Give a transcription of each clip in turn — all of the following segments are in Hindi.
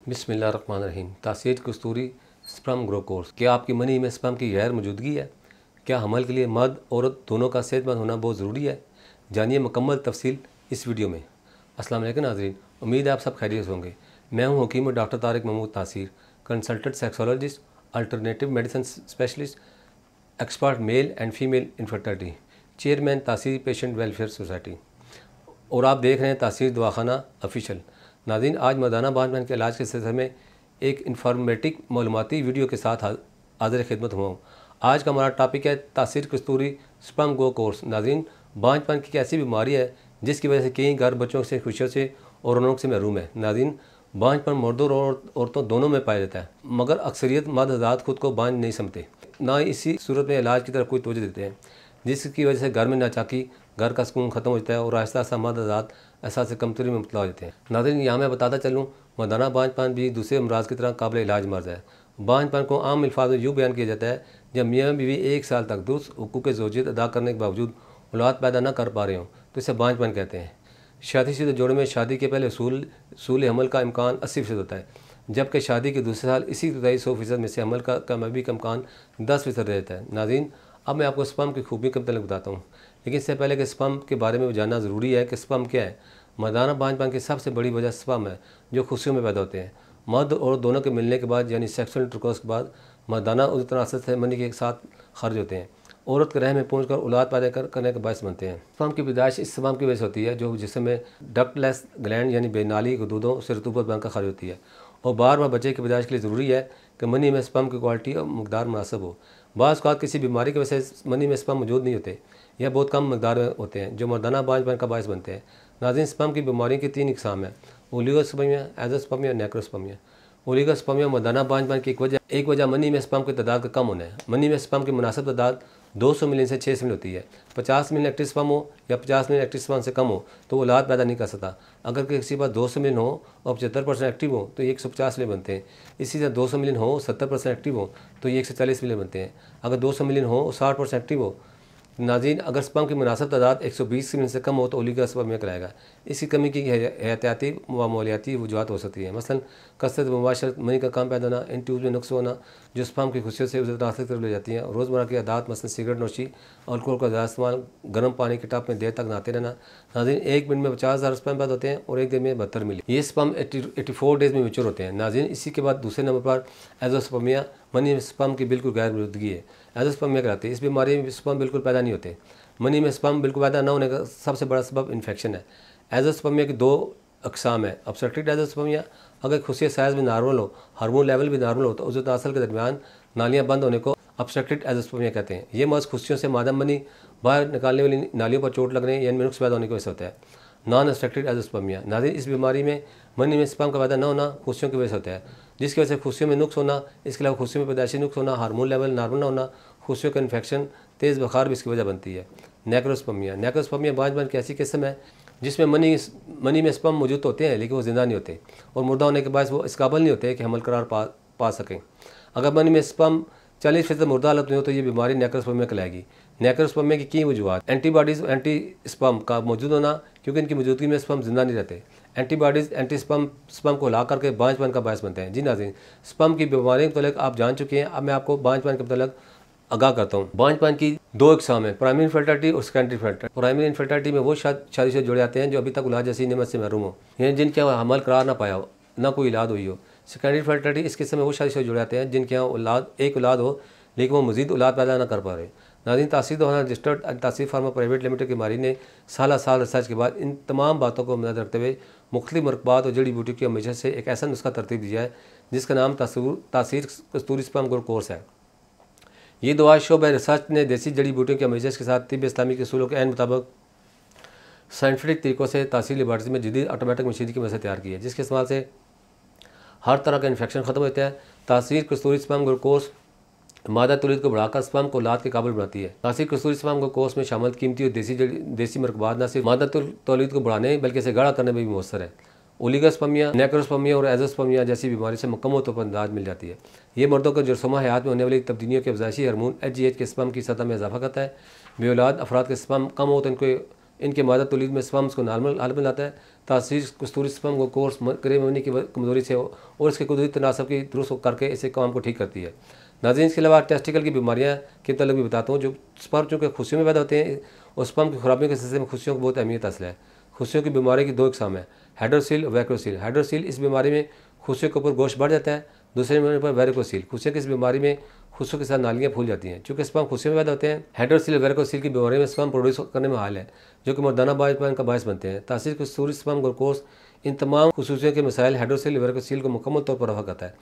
बिस्मिल्लाहिर्रहमानिर्रहीम। तासीर कस्तूरी स्पर्म ग्रो कोर्स। क्या आपकी मनी में स्पर्म की गैर मौजूदगी है? क्या हमल के लिए मर्द औरत दोनों का सेहतमंद होना बहुत ज़रूरी है? जानिए मुकम्मल तफसील इस वीडियो में। अस्सलाम वालेकुम नाज़रीन, उम्मीद है आप सब खैरियत होंगे। मैं हूँ हकीम डॉक्टर तारिक महमूद तासीर, consultant sexologist, alternative medicine specialist, expert male and female infertility, chairman तासीर पेशेंट वेलफेयर सोसाइटी, और आप देख रहे हैं तासीर दवाखाना ऑफिशियल। नाज़रीन, आज मर्दाना बांझपन के इलाज के सिलसिले में एक इन्फॉर्मेटिव मालूमाती वीडियो के साथ हाजिर खिदमत हुआ हूँ। आज का हमारा टॉपिक है तासीर कस्तूरी स्पर्म ग्रो कोर्स। नाज़रीन, बांझपन की ऐसी बीमारी है जिसकी वजह से कई घर बच्चों से, खुशियों से और रौनक से महरूम है। नाज़रीन, बांझपन मर्दों और औरतों दोनों में पाया जाता है, मगर अक्सरियत मर्द हज़रात खुद को बांझ नहीं समझते, ना इसी सूरत में इलाज की तरफ कोई तवज्जो देते हैं, जिसकी वजह से घर में नाचाकी, घर का सुकून ख़त्म हो जाता है और आहिस्ता आहिस्ता मर्द हज़रात एहसास कमतोरी में मुब्तला हो जाते हैं। नाज़रीन, यहाँ मैं बताता चलूँ, मर्दाना बांझपन भी दूसरे अमराज की तरह काबिल इलाज मर्ज़ है। बांझपन को आम अल्फाज में यूँ बयान किया जाता है, जब मियाँ बीवी 1 साल तक दुरुस्त हुकूक ज़ौजियत अदा करने के बावजूद औलाद पैदा न कर पा रहे हों तो इसे बांझपन कहते हैं। शादीशुदा जोड़े में शादी के पहले सूल हमल का इम्कान 80% होता है, जबकि शादी के दूसरे साल इसी तय 100% में से हमल का कामयाबी का इम्कान 10% रहता है। नाज़रीन, अब मैं आपको स्पर्म की खूबी के मतलब बताता हूँ, लेकिन इससे पहले कि स्पर्म के बारे में जानना ज़रूरी है कि स्पर्म क्या है। मर्दाना बांझपन की सबसे बड़ी वजह स्पर्म है, जो खुशियों में पैदा होते हैं। मर्द और दोनों के मिलने के बाद यानी सेक्सुअल इंटरकोर्स के बाद मर्दाना तनासर से मनी के साथ खर्च होते हैं, औरत के रह में पहुँच कर औलाद पैदा करने का बायस बनते हैं। स्पर्म की पैदाइश इस स्पर्म की वजह से होती है जो जिसमें डक्टलेस ग्लैंड यानी बेनाली गदूदों से रतूबत बनकर खर्च होती है, और बार बार बच्चे की पैदाइश के लिए ज़रूरी है कि मनी में स्पर्म की क्वालिटी और मकदार मुनासिब हो। बाज़ औक़ात किसी बीमारी की वजह से मनी में स्पर्म मौजूद नहीं होते या बहुत कम मकदार में होते हैं, जो मर्दाना बांझपन का बायस बनते हैं। नाज़रीन, स्पर्म की बीमारियों की 3 इकसाम है: ओलिगोस्पर्मिया, एज़ोस्पर्मिया, नेक्रोस्पर्मिया। ओलिगोस्पर्मिया मर्दाना बांझपन की एक वजह मनी में स्पर्म की तादाद का कम होना है। मनी में स्पर्म की मुनासिब तादाद 200 मिलियन से 600 मिलियन होती है। 50 मिलियन एक्टिव स्पर्म हो या 50 मिलियन एक्टिव स्पर्म से कम हो तो वो औलाद पैदा नहीं कर सकता। अगर किसी के पास 200 मिलियन हो और 75% एक्टिव हो तो ये 150 मिलियन बनते हैं। इसी तरह 200 मिलियन हो 70% एक्टिव हो तो ये 140 मिलियन बनते हैं। अगर 200 मिलियन हो और 60% एक्टिव हो, नाज़रीन, अगर स्पर्म की मुनासिब तादाद 120 मिलियन से कम हो तो ओलिगोस्पर्मिया कहलाएगा। इसकी कमी की एहतियाती व मामूलियाती वजूहत हो सकती है, मसलन कसरत मुबाशरत, मनी का कम पैदा होना, इन ट्यूब में नुक्स होना जो स्पर्म की खुशियों से उसे तरफ ले जाती हैं, रोज़मर्रा की आदत मसलन सिगरेट नोशी, अल्कोहल का ज़्यादा इस्तेमाल, गर्म पानी के टब में देर तक नहाते रहना। नाज़रीन, 1 मिनट में 50,000 स्पर्म पैदा होते हैं और 1 दिन में 72 मिलियन। ये स्पर्म 84 डेज़ में मैच्योर होते हैं। नाज़रीन, इसी के बाद दूसरे नंबर पर एज़ोस्पर्मिया, मनी में स्पर्म की बिल्कुल गैर मौजूदगी है, एज़ोस्पर्मिया कहलाती है। इस बीमारी में स्पर्म बिल्कुल पैदा नहीं होते। मनी में स्पर्म बिल्कुल पैदा न होने का सबसे बड़ा सबब इन्फेक्शन है। एज़ोस्पर्मिया की 2 अक़साम है: ऑब्स्ट्रक्टिव एज़ोस्पर्मिया, अगर खुशिया साइज़ में नॉर्मल हो, हार्मोन लेवल भी नॉर्मल हो तो उज़्व तनासल के दरमियान नालियाँ बंद होने को ऑब्स्ट्रक्टिव एज़ोस्पर्मिया कहते हैं। ये मर्ज़ खुशियों से मादा मनी बाहर निकालने वाली नालियों पर चोट लगने या इनमें नुक्स पैदा होने की वजह से होता है। नॉन ऑब्स्ट्रक्टिव एज़ोस्पर्मिया, नाज़रीन, इस बीमारी में मनी में स्पर्म का पैदा न होना खुशियों की वजह से होता है, जिसकी वजह से खुशियों में नुक्स होना, इसके अलावा खुशियों में पैदाइशी नुक्स होना, हार्मोन लेवल नॉर्मल न होना, खुशियों का इन्फेक्शन, तेज़ बुखार भी इसकी वजह बनती है। नेक्रोस्पर्मिया, नेक्रोस्पर्मिया बांझपन की ऐसी किस्म है जिसमें मनी में स्पर्म मौजूद होते हैं लेकिन वो जिंदा नहीं होते, और मुर्दा होने के बाद वो इस काबिल नहीं होते कि हमल करार पा सकें। अगर मनी में स्पर्म 40% मुर्दा हालत में हो तो ये बीमारी नेक्रोस्पर्मिया कहलाएगी। नेक्रोस्पर्मिया की कई वजूहत: एंटीबॉडीज़ एंटी स्पर्म का मौजूद होना, क्योंकि इनकी मौजूदगी में स्पर्म जिंदा नहीं रहते। एंटीबॉडीज़ एंटी स्पर्म को ला करके बांझपन का बायस बनते हैं। जी नाज़रीन, स्पर्म की बीमारी के मतलब आप जान चुके हैं। अब मैं आपको बांझपन के मतलब आगाह करता हूँ। बांझपन की 2 इकसाम है: प्राइमरी इनफर्टिलिटी और सेकेंडरी इनफर्टिलिटी। प्राइमरी इनफर्टिलिटी में वो शादी से जुड़े आते हैं जो अभी तक औलाद जैसी नेमत से महरूम हो, यानी जिनके यहाँ हमल करार ना पाया हो, ना कोई औलाद हुई हो। सेकेंडरी इनफर्टिलिटी इस किस्म में वो शादी से जुड़े आते हैं जिनके यहाँ एक औलाद हो लेकिन वो मज़ीद औलाद पैदा ना कर पा रहे। नाज़रीन, तासीर दवाखाना रजिस्टर्ड तासीर फार्मा प्राइवेट लिमिटेड की मारी ने साल रिसर्च के बाद इन तमाम बातों को मद्देनज़र रखते हुए मुख्तलिफ मरकबात और जड़ी बूटी की हमेशा से एक ऐसा नुस्खा तरतीब दिया है जिसका नाम तासीर कस्तूरी स्पर्म ग्रो कोर्स है। ये दवा शोबा रिसर्च ने देसी जड़ी बूटियों के अमेजर्स के साथ तिब्ब इस्लामी के असूलों के एन मुताबिक साइंटिफिक तरीक़ों से तासीर लेबॉरेटरी में जदीद ऑटोमेटिक मशीनरी की मदद से तैयार की है, जिसके इस्तेमाल से हर तरह का इन्फेक्शन ख़त्म होता है। तासीर कस्तूरी स्पर्म ग्रो कोर्स मादा तौलीद को बढ़ाकर स्पर्म को औलाद के काबिल बनाती है। तासीर कस्तूरी स्पर्म ग्रो कोर्स में शामिल कीमती और देसी मरकबात न सिर्फ मादा तौलीद को बढ़ाने बल्कि इसे गाढ़ा करने में भी मौसर है। ओलिगोस्पर्मिया, नेक्रोस्पर्मिया और एज़ोस्पर्मिया जैसी बीमारी से मुकम्मल तौर पर अंदाज मिल जाती है। ये मर्दों को जरसोमा हयात में होने वाली तब्दीलियों के अफजाइशी हार्मोन HGH के स्पर्म की सतह में इजाफा करता है। बेऔलाद अफराद के स्पर्म कम हो तो इनको इनके मादा तौलीद में स्पर्म्स को नॉर्मल हालत में लाता है। तासीर कस्तूरी स्पर्म को कोर्स करे मनी की कमज़ोरी से और इसके कुदरती तनासब की दुरुस्त करके इसे काम को ठीक करती है। नाज़रीन, इसके अलावा टेस्टिकल की बीमारियाँ के मतलब भी बताता हूँ। जो स्पर्म चूँकि खुशियों में पैदा होते हैं और स्पर्म की खराबियों के सिलसिले में खुशियों को बहुत अहमियत हासिल है। खुशियों की बीमारी की 2 इकसाम है, हाइड्रोसील और वैक्रोसील। हाइड्रोसील इस बीमारी में खुशियों के ऊपर गोश्त बढ़ जाता है। दूसरे नंबर पर वैरिकोसील, खुशियों की इस बीमारी में खुशियों के साथ नालियाँ फूल जाती हैं। चूँकि स्पर्म खुशियों में पैदा होते हैं, हाइड्रोसील और वैरिकोसील की बीमारी में स्पर्म प्रोड्यूस करने में हाल है, जो कि मर्दाना बाइज का बायस बनते हैं। तासीर कस्तूरी स्पर्म ग्लूकोज इन तमाम खुसूसियों के मसाइल हाइड्रोसील और वैरिकोसील को मुकम्मल तौर पर रफा करता है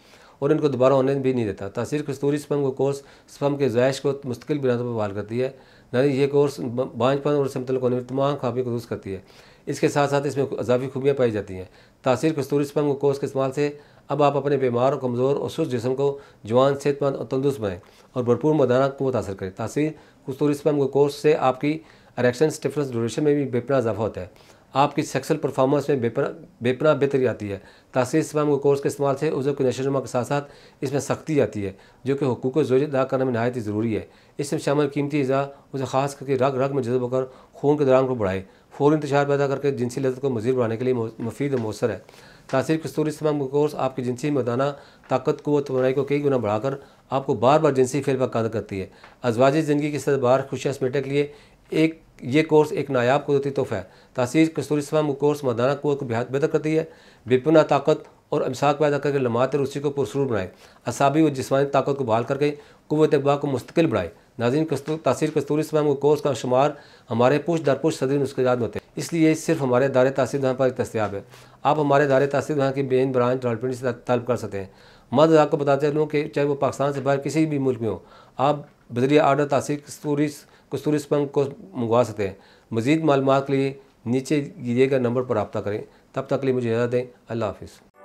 और इनको दोबारा होने भी नहीं देता। तासीर कस्तूरी स्पर्म ग्लूकोज स्पर्म के ज़ायश को मुस्तकिल बिना पर बहाल करती है। यानी ये कोर्स बांझपन और समतल होने में तमाम खराबियों को दुरुस्त करती है। इसके साथ साथ इसमें अजाफी खूबियाँ पाई जाती हैं। तासीर कस्तूरी स्पर्म ग्लूकोज के इस्तेमाल से अब आप अपने बीमार और कमज़ोर और सुस्त जिस्म को जवान, सेहतमंद और तंदुरुस्त बनाएं और भरपूर मर्दाना क़ुव्वत हासिल करें। तासीर कस्तूरी स्पर्म ग्लूकोज से आपकी इरेक्शन, स्टिफनेस, ड्यूरेशन में भी बेपनाह इजाफा होता है। आपकी सेक्सुअल परफॉर्मेंस में बेपनाह बेहतरी आती है। तासीर स्पर्म ग्लूकोज के इस्तेमाल से उज़्व की नशोनुमा के साथ साथ इसमें सख्ती आती है, जो कि हुकूक ज़ौज अदा करने में नहायत ही ज़रूरी है। इसमें शामिल कीमती अज़ा उसे ख़ास करके रग रग में जज़ब होकर खून के दौरान को बढ़ाए, फौरी इंतशार पैदा करके जिनसी लज़्ज़त को मज़ीद बढ़ाने के लिए मुफीद और मौसर है। तासीर कस्तूरी स्पर्म ग्लूकोज आपकी जिनसी मर्दाना ताकत, क़ुव्वत, तवानाई को कई गुना बढ़ाकर आपको बार बार जिनसी फेल पर कादर करती है। अज़वाजी ज़िंदगी की सदाबहार खुशियाँ समेटने के लिए ये कोर्स एक नायाब कुदरती तोहफ़ा है। तासीर कस्तूरी स्पर्म कोर्स मर्दाना क़ुव्वत को बेहतर करती है, बेपनाह ताकत और इमसाक पैदा करके लम्हात रुसी को पुरसरूर बनाए, असाबी व जिस्मानी ताकत को बहाल करके क़ुव्वत इक़बाल को मुस्तकिल बढ़ाए। नाज़रीन, तासीर कस्तूरी स्पर्म कोर्स का शुमार हमारे पुश दर पुश सदरी नुस्ख़ात में होते हैं, इसलिए सिर्फ हमारे दायरे तासीर दवां पर दस्तयाब है। आप हमारे दायरे तासीर दवां की मेन ब्रांच रावलपिंडी से तलब कर सकते हैं। मज़ आपको बताते चलूँ कि चाहे वो पाकिस्तान से बाहर किसी भी मुल्क में हो, आप बज़रिया आर्डर तासीर कस्तूरी स्पर्म को मंगवा सकते हैं। मज़ीद मालूमात के लिए नीचे दिए गए नंबर पर रब्ता करें। तब तक के लिए मुझे इजाज़त दें। अल्लाह हाफ़िज़।